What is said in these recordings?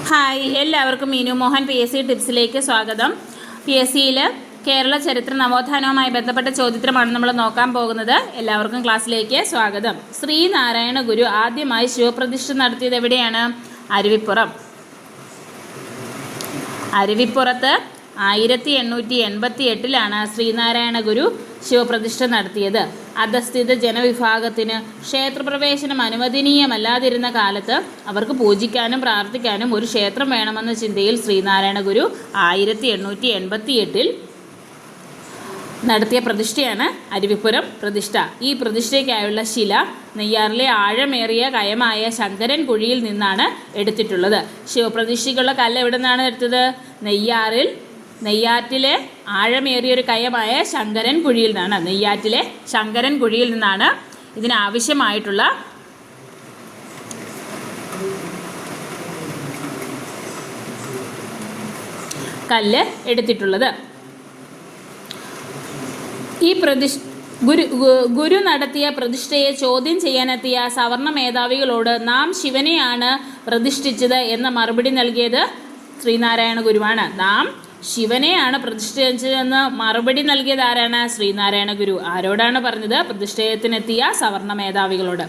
Hi, എല്ലാവർക്കും Meenu Mohan PSC ടിപ്സിലേക്ക് സ്വാഗതം. PSCയിൽ കേരള ചരിത്ര നവോത്ഥാനവുമായി ബന്ധപ്പെട്ട ചോദ്യോത്തരമാണ് നമ്മൾ നോക്കാൻ പോകുന്നത്. എല്ലാവർക്കും ക്ലാസ്സിലേക്ക് സ്വാഗതം. ശ്രീനാരായണ ഗുരു ആദ്യമായി ശിവപ്രതിഷ്ഠ നടത്തിയത് എവിടെയാണ്? അരുവിപ്പുറത്ത് 1888 ശ്രീനാരായണ ഗുരു ശിവപ്രതിഷ്ഠ നടത്തിയത്. അധസ്ഥിത ജനവിഭാഗത്തിന് ക്ഷേത്രപ്രവേശനം അനുവദനീയമല്ലാതിരുന്ന കാലത്ത് അവർക്ക് പൂജിക്കാനും പ്രാർത്ഥിക്കാനും ഒരു ക്ഷേത്രം വേണമെന്ന ചിന്തയിൽ ശ്രീനാരായണ ഗുരു 1888 നടത്തിയ പ്രതിഷ്ഠയാണ് അരുവിപ്പുരം പ്രതിഷ്ഠ. ഈ പ്രതിഷ്ഠയ്ക്കായുള്ള ശില നെയ്യാറിലെ ആഴമേറിയ കയമായ ശങ്കരൻ കുഴിയിൽ നിന്നാണ് എടുത്തിട്ടുള്ളത്. ശിവപ്രതിഷ്ഠയ്ക്കുള്ള കല്ല് എവിടെ നിന്നാണ് എടുത്തത്? നെയ്യാറ്റിലെ ആഴമേറിയൊരു കയമായ ശങ്കരൻ കുഴിയിൽ നിന്നാണ്. നെയ്യാറ്റിലെ ശങ്കരൻ കുഴിയിൽ നിന്നാണ് ഇതിനാവശ്യമായിട്ടുള്ള കല്ല് എടുത്തിട്ടുള്ളത്. ഈ ഗുരു നടത്തിയ പ്രതിഷ്ഠയെ ചോദ്യം ചെയ്യാനെത്തിയ സവർണ മേധാവികളോട് നാം ശിവനെയാണ് പ്രതിഷ്ഠിച്ചത് എന്ന മറുപടി നൽകിയത് ശ്രീനാരായണ ഗുരുവാണ്. നാം ശിവനെയാണ് പ്രതിഷ്ഠിച്ചതെന്ന് മറുപടി നൽകിയത് ആരാണ്? ശ്രീനാരായണ ഗുരു. ആരോടാണ് പറഞ്ഞത്? പ്രതിഷ്ഠയത്തിനെത്തിയ സവർണ മേധാവികളോട്.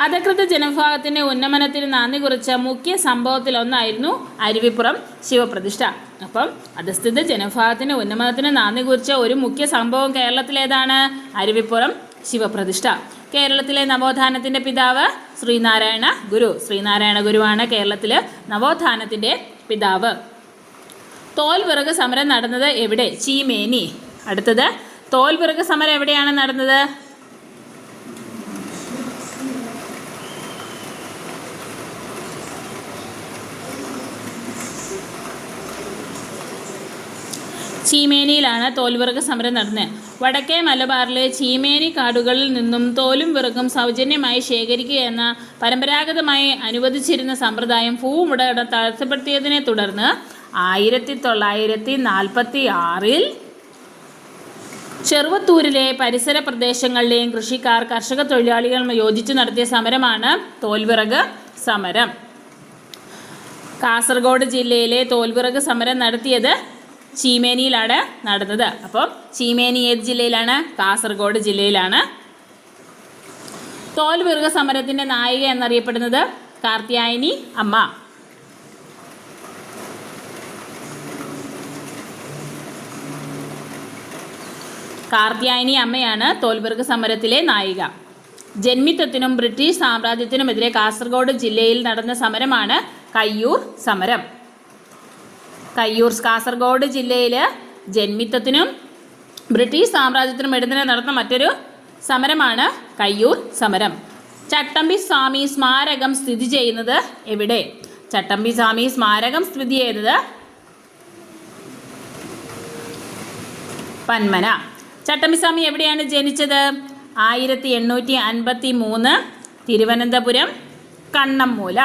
അധകൃത ജനവിഭാഗത്തിൻ്റെ ഉന്നമനത്തിന് നാന്ദി കുറിച്ച മുഖ്യ സംഭവത്തിലൊന്നായിരുന്നു അരുവിപ്പുറം ശിവപ്രതിഷ്ഠ. അപ്പം അധസ്ഥിത ജനവിഭാഗത്തിൻ്റെ ഉന്നമനത്തിന് നാന്ദി കുറിച്ച ഒരു മുഖ്യ സംഭവം കേരളത്തിലേതാണ്? അരുവിപ്പുറം ശിവപ്രതിഷ്ഠ. കേരളത്തിലെ നവോത്ഥാനത്തിൻ്റെ പിതാവ് ശ്രീനാരായണ ഗുരു. ശ്രീനാരായണ ഗുരുവാണ് കേരളത്തിൽ നവോത്ഥാനത്തിൻ്റെ പിതാവ്. തോൽവിറക് സമരം നടന്നത് എവിടെ? ചീമേനി. അടുത്തത്, തോൽവിറക് സമരം എവിടെയാണ് നടന്നത്? ചീമേനിയിലാണ് തോൽവിറക് സമരം നടന്നത്. വടക്കേ മലബാറിലെ ചീമേനി കാടുകളിൽ നിന്നും തോലും വിറകും സൗജന്യമായി ശേഖരിക്കുക എന്ന പരമ്പരാഗതമായി അനുവദിച്ചിരുന്ന സമ്പ്രദായം ഭൂവുടമ തടസ്സപ്പെടുത്തിയതിനെ തുടർന്ന് 1946 ചെറുവത്തൂരിലെ പരിസര പ്രദേശങ്ങളിലെയും കൃഷിക്കാർ, കർഷക തൊഴിലാളികൾ യോജിച്ച് നടത്തിയ സമരമാണ് തോൽവിറക് സമരം. കാസർഗോഡ് ജില്ലയിലെ തോൽവിറക് സമരം നടത്തിയത് ചീമേനിയിലാണ് നടന്നത്. അപ്പോൾ ചീമേനി ഏത് ജില്ലയിലാണ്? കാസർഗോഡ് ജില്ലയിലാണ്. തോൽവിറക് സമരത്തിൻ്റെ നായിക എന്നറിയപ്പെടുന്നത് കാർത്യായനി അമ്മ. കാർത്യായനി അമ്മയാണ് തോൽവിറക് സമരത്തിലെ നായിക. ജന്മിത്വത്തിനും ബ്രിട്ടീഷ് സാമ്രാജ്യത്തിനുമെതിരെ കാസർഗോഡ് ജില്ലയിൽ നടന്ന സമരമാണ് കയ്യൂർ സമരം. കാസർഗോഡ് ജില്ലയിൽ ജന്മിത്വത്തിനും ബ്രിട്ടീഷ് സാമ്രാജ്യത്തിനും എതിരെ നടന്ന മറ്റൊരു സമരമാണ് കയ്യൂർ സമരം. ചട്ടമ്പി സ്വാമി സ്മാരകം സ്ഥിതി ചെയ്യുന്നത് എവിടെ? ചട്ടമ്പി സ്വാമി സ്മാരകം സ്ഥിതി ചെയ്യുന്നത് പന്മന. ചട്ടമ്പി സ്വാമി എവിടെയാണ് ജനിച്ചത്? 1853 തിരുവനന്തപുരം കണ്ണമ്മൂല.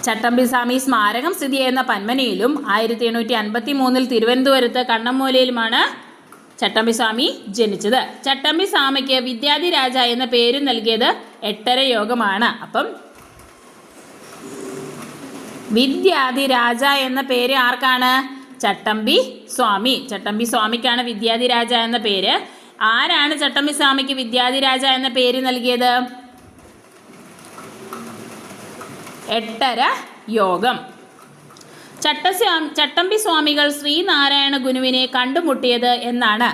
ചട്ടമ്പി സ്വാമി സ്മാരകം സ്ഥിതി ചെയ്യുന്ന പന്മനയിലും 1853 തിരുവനന്തപുരത്ത് കണ്ണമ്മൂലയിലുമാണ് ചട്ടമ്പി സ്വാമി ജനിച്ചത്. ചട്ടമ്പി സ്വാമിക്ക് വിദ്യാധിരാജ എന്ന പേര് നൽകിയത് എട്ടര യോഗമാണ്. അപ്പം വിദ്യാധിരാജ എന്ന പേര് ആർക്കാണ്? ചട്ടമ്പി സ്വാമി. ചട്ടമ്പി സ്വാമിക്കാണ് വിദ്യാധിരാജ എന്ന പേര്. ആരാണ് ചട്ടമ്പി സ്വാമിക്ക് വിദ്യാധിരാജ എന്ന പേര് നൽകിയത്? എട്ടര യോഗം. ചട്ടമ്പി സ്വാമികൾ ശ്രീനാരായണ ഗുരുവിനെ കണ്ടുമുട്ടിയത് എന്നാണ്?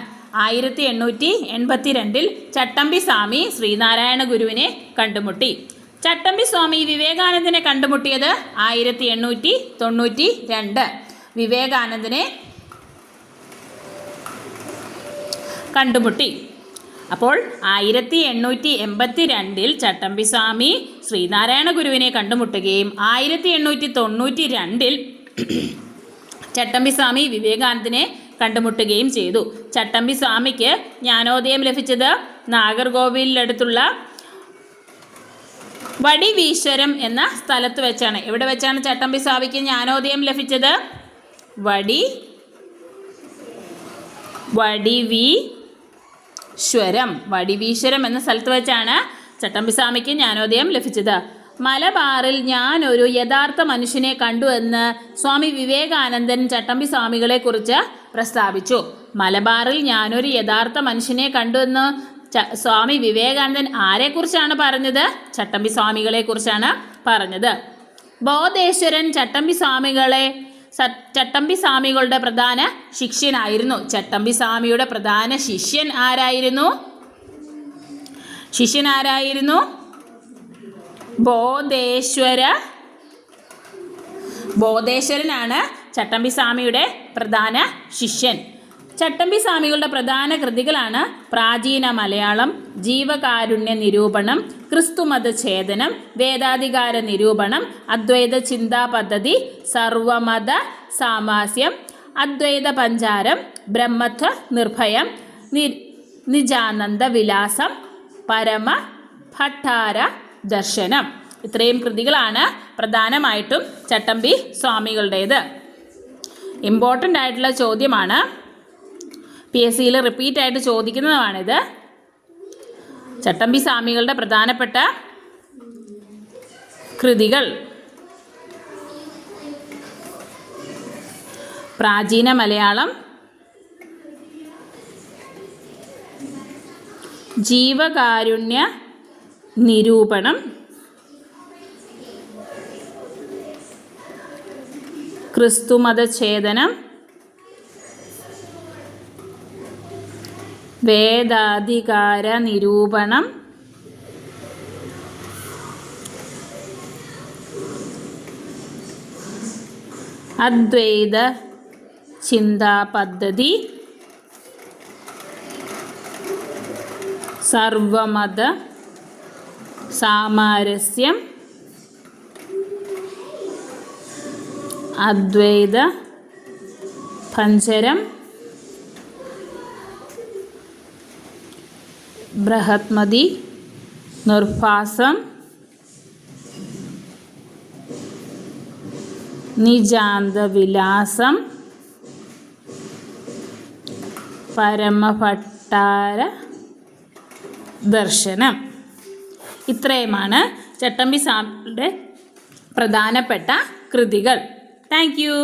1882 ചട്ടമ്പി സ്വാമി ശ്രീനാരായണ ഗുരുവിനെ കണ്ടുമുട്ടി. ചട്ടമ്പി സ്വാമി വിവേകാനന്ദനെ കണ്ടുമുട്ടിയത് 1892. വിവേകാനന്ദനെ കണ്ടുമുട്ടി. അപ്പോൾ 1882 ചട്ടമ്പി സ്വാമി ശ്രീനാരായണ ഗുരുവിനെ കണ്ടുമുട്ടുകയും 1892 ചട്ടമ്പി സ്വാമി വിവേകാനന്ദനെ കണ്ടുമുട്ടുകയും ചെയ്തു. ചട്ടമ്പി സ്വാമിക്ക് ജ്ഞാനോദയം ലഭിച്ചത് നാഗർകോവിലിനടുത്തുള്ള വടിവീശ്വരം എന്ന സ്ഥലത്ത് വെച്ചാണ്. എവിടെ വെച്ചാണ് ചട്ടമ്പി സ്വാമിക്ക് ജ്ഞാനോദയം ലഭിച്ചത്? വടിവീശ്വരം എന്ന സ്ഥലത്ത് വെച്ചാണ് ചട്ടമ്പിസ്വാമിക്ക് ജ്ഞാനോദയം ലഭിച്ചത്? മലബാറിൽ ഞാനൊരു യഥാർത്ഥ മനുഷ്യനെ കണ്ടു എന്ന് സ്വാമി വിവേകാനന്ദൻ ചട്ടമ്പിസ്വാമികളെക്കുറിച്ച് പ്രസ്താവിച്ചു. മലബാറിൽ ഞാനൊരു യഥാർത്ഥ മനുഷ്യനെ കണ്ടു എന്ന് സ്വാമി വിവേകാനന്ദൻ ആരെക്കുറിച്ചാണ് പറഞ്ഞത്? ചട്ടമ്പിസ്വാമികളെക്കുറിച്ചാണ് പറഞ്ഞത്. ബോധേശ്വരൻ ചട്ടമ്പിസ്വാമികളുടെ പ്രധാന ശിഷ്യനായിരുന്നു. ചട്ടമ്പിസ്വാമിയുടെ പ്രധാന ശിഷ്യൻ ആരായിരുന്നു? ബോധേശ്വരനാണ് ചട്ടമ്പിസ്വാമിയുടെ പ്രധാന ശിഷ്യൻ. ചട്ടമ്പിസ്വാമികളുടെ പ്രധാന കൃതികളാണ് പ്രാചീന മലയാളം, ജീവകാരുണ്യ നിരൂപണം, ക്രിസ്തുമത ഛേദനം, വേദാധികാര നിരൂപണം, അദ്വൈത ചിന്താ പദ്ധതി, സർവമത സാമാസ്യം, അദ്വൈത പഞ്ചാരം, ബ്രഹ്മത്വ നിർഭയം, നിജാനന്ദ വിലാസം, പരമ ഭട്ടാര ദർശനം. ഇത്രയും കൃതികളാണ് പ്രധാനമായിട്ടും ചട്ടമ്പി സ്വാമികളുടേത്. ഇമ്പോർട്ടൻ്റ് ആയിട്ടുള്ള ചോദ്യമാണ്, PSCയിൽ റിപ്പീറ്റായിട്ട് ചോദിക്കുന്നതുമാണിത്. ചട്ടമ്പി സ്വാമികളുടെ പ്രധാനപ്പെട്ട കൃതികൾ: പ്രാചീന മലയാളം, ജീവകാരുണ്യ നിരൂപണം, ക്രിസ്തുമത ഛേദനം, വേദാധികാര നിരൂപണം, അദ്വൈത ചിന്താ പദ്ധതി, സർവമത സാമരസ്യം, അദ്വൈത പഞ്ചരം, ബൃഹത്മതി നിർഭാസം, നിജാന്ത വിലാസം, പരമഭട്ടാര ദർശനം. ഇത്രയുമാണ് ചട്ടമ്പി സ്വാമിയുടെ പ്രധാനപ്പെട്ട കൃതികൾ. Thank you.